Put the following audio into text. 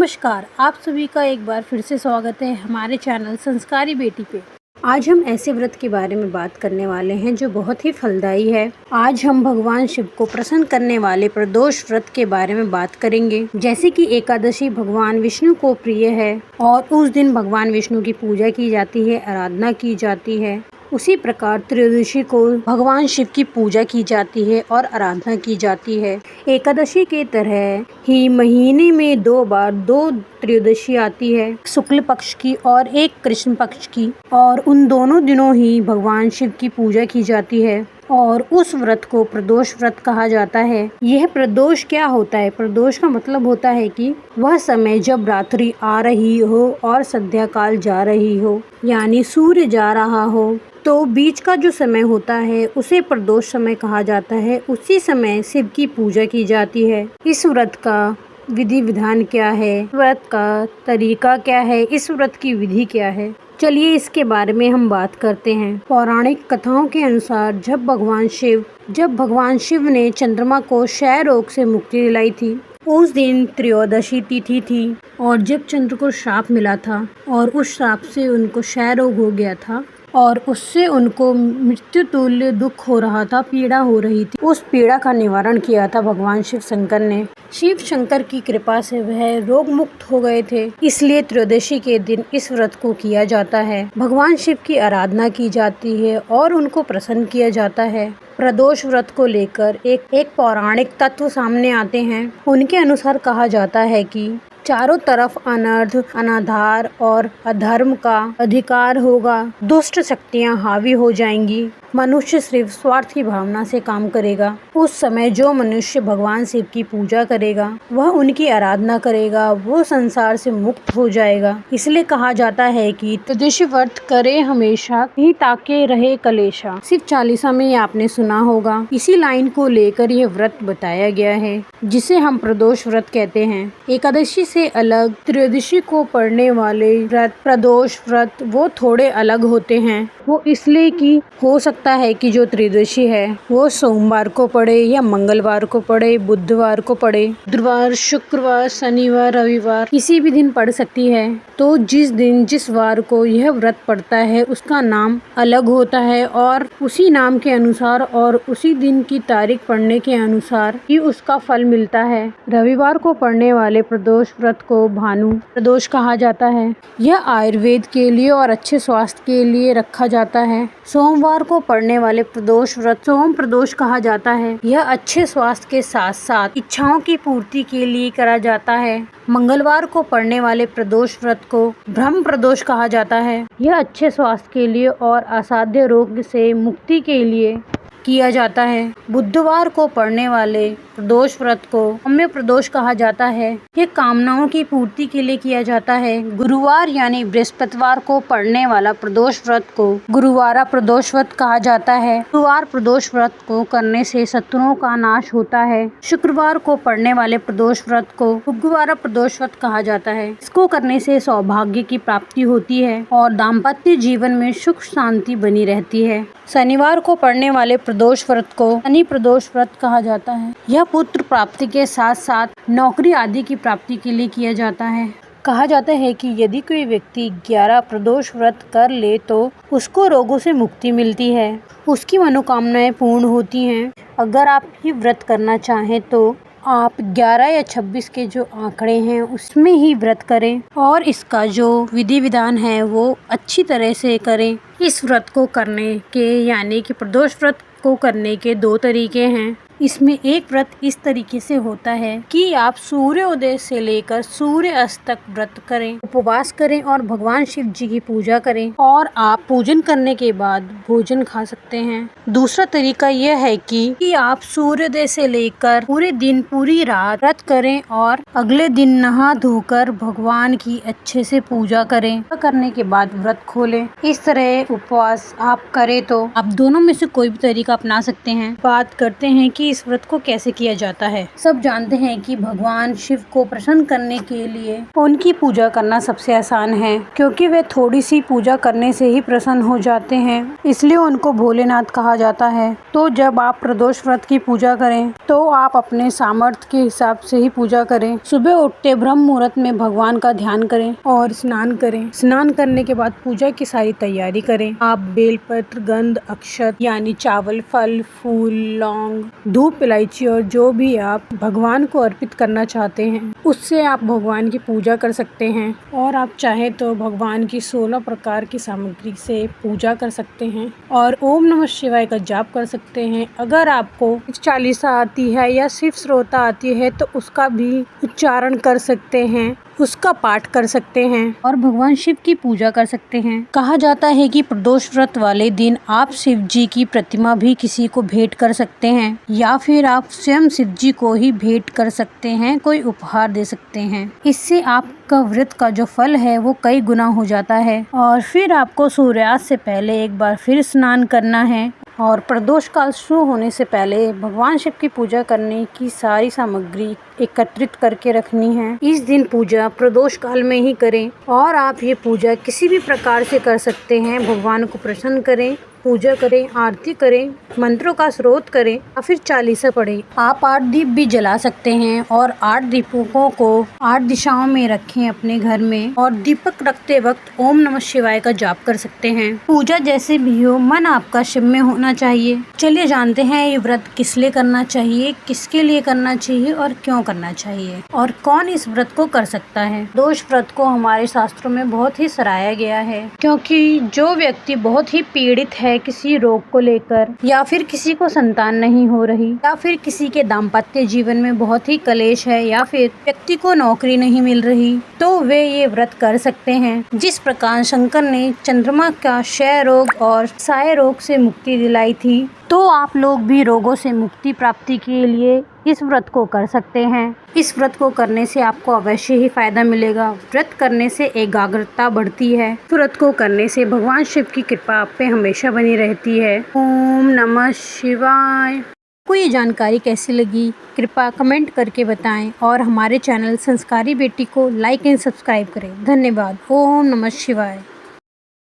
नमस्कार, आप सभी का एक बार फिर से स्वागत है हमारे चैनल संस्कारी बेटी पे। आज हम ऐसे व्रत के बारे में बात करने वाले हैं जो बहुत ही फलदायी है। आज हम भगवान शिव को प्रसन्न करने वाले प्रदोष व्रत के बारे में बात करेंगे। जैसे कि एकादशी भगवान विष्णु को प्रिय है और उस दिन भगवान विष्णु की पूजा की जाती है, आराधना की जाती है। उसी प्रकार त्रयोदशी को भगवान शिव की पूजा की जाती है और आराधना की जाती है। एकादशी के तरह ही महीने में 2 बार 2 त्रयोदशी आती है, शुक्ल पक्ष की और एक कृष्ण पक्ष की, और उन दोनों दिनों ही भगवान शिव की पूजा की जाती है और उस व्रत को प्रदोष व्रत कहा जाता है। यह प्रदोष क्या होता है? प्रदोष का मतलब होता है कि वह समय जब रात्रि आ रही हो और संध्या काल जा रही हो, यानी सूर्य जा रहा हो, तो बीच का जो समय होता है उसे प्रदोष समय कहा जाता है। उसी समय शिव की पूजा की जाती है। इस व्रत का विधि विधान क्या है, व्रत का तरीका क्या है, इस व्रत की विधि क्या है, चलिए इसके बारे में हम बात करते हैं। पौराणिक कथाओं के अनुसार जब भगवान शिव ने चंद्रमा को क्षय रोग से मुक्ति दिलाई थी, उस दिन त्रयोदशी तिथि थी और जब चंद्र को श्राप मिला था और उस श्राप से उनको क्षय रोग हो गया था और उससे उनको मृत्यु तुल्य दुख हो रहा था, पीड़ा हो रही थी। उस पीड़ा का निवारण किया था भगवान शिव शंकर ने। शिव शंकर की कृपा से वह रोग मुक्त हो गए थे, इसलिए त्रयोदशी के दिन इस व्रत को किया जाता है। भगवान शिव की आराधना की जाती है और उनको प्रसन्न किया जाता है। प्रदोष व्रत को लेकर एक पौराणिक तत्व सामने आते हैं। उनके अनुसार कहा जाता है कि चारों तरफ अनर्थ, अनाधार और अधर्म का अधिकार होगा, दुष्ट शक्तियां हावी हो जाएंगी, मनुष्य सिर्फ स्वार्थ की भावना से काम करेगा। उस समय जो मनुष्य भगवान शिव की पूजा करेगा, वह उनकी आराधना करेगा, वो संसार से मुक्त हो जाएगा। इसलिए कहा जाता है कि त्रयोदशी व्रत करे हमेशा, ही ताके रहे कलेशा। शिव चालीसा में आपने सुना होगा। इसी लाइन को लेकर यह व्रत बताया गया है, जिसे हम प्रदोष व्रत कहते हैं। एकादशी से अलग त्रयोदशी को पढ़ने वाले व्रत प्रदोष व्रत वो थोड़े अलग होते हैं। वो इसलिए कि हो सकता है कि जो त्रयोदशी है वो सोमवार को पड़े या मंगलवार को पड़े, बुधवार को पड़े, बुधवार, शुक्रवार, शनिवार, रविवार, किसी भी दिन पड़ सकती है। तो जिस वार को यह व्रत पड़ता है उसका नाम अलग होता है और उसी नाम के अनुसार और उसी दिन की तारीख पढ़ने के अनुसार ही उसका फल मिलता है। रविवार को पढ़ने वाले प्रदोष व्रत को भानु प्रदोष कहा जाता है। यह आयुर्वेद के लिए और अच्छे स्वास्थ्य के लिए रखा जाता है। सोमवार को पढ़ने वाले प्रदोष व्रत सोम प्रदोष कहा जाता है। यह अच्छे स्वास्थ्य के साथ साथ इच्छाओं की पूर्ति के लिए करा जाता है। मंगलवार को पढ़ने वाले प्रदोष व्रत को ब्रह्म प्रदोष कहा जाता है। यह अच्छे स्वास्थ्य के लिए और असाध्य रोग से मुक्ति के लिए किया जाता है। बुधवार को पढ़ने वाले प्रदोष व्रत को सौम्य प्रदोष कहा जाता है। ये कामनाओं की पूर्ति के लिए किया जाता है। गुरुवार यानी बृहस्पतिवार को पढ़ने वाला प्रदोष व्रत को गुरुवारा प्रदोष व्रत कहा जाता है। गुरुवार प्रदोष व्रत को करने से शत्रुओं का नाश होता है। शुक्रवार को पढ़ने वाले प्रदोष व्रत को शुक्रवारा प्रदोष व्रत कहा जाता है। इसको करने से सौभाग्य की प्राप्ति होती है और दाम्पत्य जीवन में सुख शांति बनी रहती है। शनिवार को पढ़ने वाले प्रदोष व्रत को शनि प्रदोष व्रत कहा जाता है। यह पुत्र प्राप्ति के साथ साथ नौकरी आदि की प्राप्ति के लिए किया जाता है। कहा जाता है कि यदि कोई व्यक्ति 11 प्रदोष व्रत कर ले तो उसको रोगों से मुक्ति मिलती है, उसकी मनोकामनाएं पूर्ण होती हैं। अगर आप ही व्रत करना चाहें तो आप 11 या 26 के जो आंकड़े हैं उसमें ही व्रत करें और इसका जो विधि विधान है वो अच्छी तरह से करें। इस व्रत को करने के यानी कि प्रदोष व्रत को करने के 2 तरीके हैं। इसमें एक व्रत इस तरीके से होता है कि आप सूर्योदय से लेकर सूर्य अस्त तक व्रत करें, उपवास करें और भगवान शिव जी की पूजा करें और आप पूजन करने के बाद भोजन खा सकते हैं। दूसरा तरीका यह है कि आप सूर्योदय से लेकर पूरे दिन पूरी रात व्रत करें और अगले दिन नहा धोकर भगवान की अच्छे से पूजा करें। करने के बाद व्रत खोलें। इस तरह उपवास आप करें तो आप दोनों में से कोई भी तरीका अपना सकते हैं। बात करते हैं कि इस व्रत को कैसे किया जाता है। सब जानते हैं कि भगवान शिव को प्रसन्न करने के लिए उनकी पूजा करना सबसे आसान है, क्योंकि वे थोड़ी सी पूजा करने से ही प्रसन्न हो जाते हैं, इसलिए उनको भोलेनाथ कहा जाता है। तो जब आप प्रदोष व्रत की पूजा करें तो आप अपने सामर्थ्य के हिसाब से ही पूजा करें। सुबह उठते ब्रह्म मुहूर्त में भगवान का ध्यान करें और स्नान करें। स्नान करने के बाद पूजा की सारी तैयारी करें। आप बेलपत्र, गंध, अक्षत यानी चावल, फल, फूल, लौंग, धूप, इलायची और जो भी आप भगवान को अर्पित करना चाहते हैं उससे आप भगवान की पूजा कर सकते हैं। और आप चाहें तो भगवान की 16 प्रकार की सामग्री से पूजा कर सकते हैं और ओम नमः शिवाय का जाप कर सकते हैं। अगर आपको चालीसा आती है या शिव श्रोता आती है तो उसका भी उच्चारण कर सकते हैं, उसका पाठ कर सकते हैं और भगवान शिव की पूजा कर सकते हैं। कहा जाता है कि प्रदोष व्रत वाले दिन आप शिव जी की प्रतिमा भी किसी को भेंट कर सकते हैं या फिर आप स्वयं शिव जी को ही भेंट कर सकते हैं, कोई उपहार दे सकते हैं। इससे आपका व्रत का जो फल है वो कई गुना हो जाता है। और फिर आपको सूर्यास्त से पहले एक बार फिर स्नान करना है और प्रदोष काल शुरू होने से पहले भगवान शिव की पूजा करने की सारी सामग्री एकत्रित करके रखनी है। इस दिन पूजा प्रदोष काल में ही करें और आप ये पूजा किसी भी प्रकार से कर सकते हैं। भगवान को प्रसन्न करें, पूजा करें, आरती करें, मंत्रों का स्रोत करें या फिर चालीसा पढ़ें। आप 8 दीप भी जला सकते हैं और 8 दीपकों को 8 दिशाओं में रखें अपने घर में और दीपक रखते वक्त ओम नमः शिवाय का जाप कर सकते हैं। पूजा जैसे भी हो, मन आपका शिव में होना चाहिए। चलिए जानते हैं ये व्रत किस लिए करना चाहिए, किसके लिए करना चाहिए और क्यों करना चाहिए और कौन इस व्रत को कर सकता है। प्रदोष व्रत को हमारे शास्त्रों में बहुत ही सराहा गया है, क्योंकि जो व्यक्ति बहुत ही पीड़ित है किसी रोग को लेकर या फिर किसी को संतान नहीं हो रही या फिर किसी के दाम्पत्य जीवन में बहुत ही कलेश है या फिर व्यक्ति को नौकरी नहीं मिल रही, तो वे ये व्रत कर सकते हैं। जिस प्रकार शंकर ने चंद्रमा का क्षय रोग और साय रोग से मुक्ति दिलाई थी, तो आप लोग भी रोगों से मुक्ति प्राप्ति के लिए इस व्रत को कर सकते हैं। इस व्रत को करने से आपको अवश्य ही फायदा मिलेगा। व्रत करने से एकाग्रता बढ़ती है। व्रत को करने से भगवान शिव की कृपा आप पे हमेशा बनी रहती है। ओम नमः शिवाय। आपको ये जानकारी कैसी लगी कृपया कमेंट करके बताएं और हमारे चैनल संस्कारी बेटी को लाइक एंड सब्सक्राइब करें। धन्यवाद। ओम नमः शिवाय।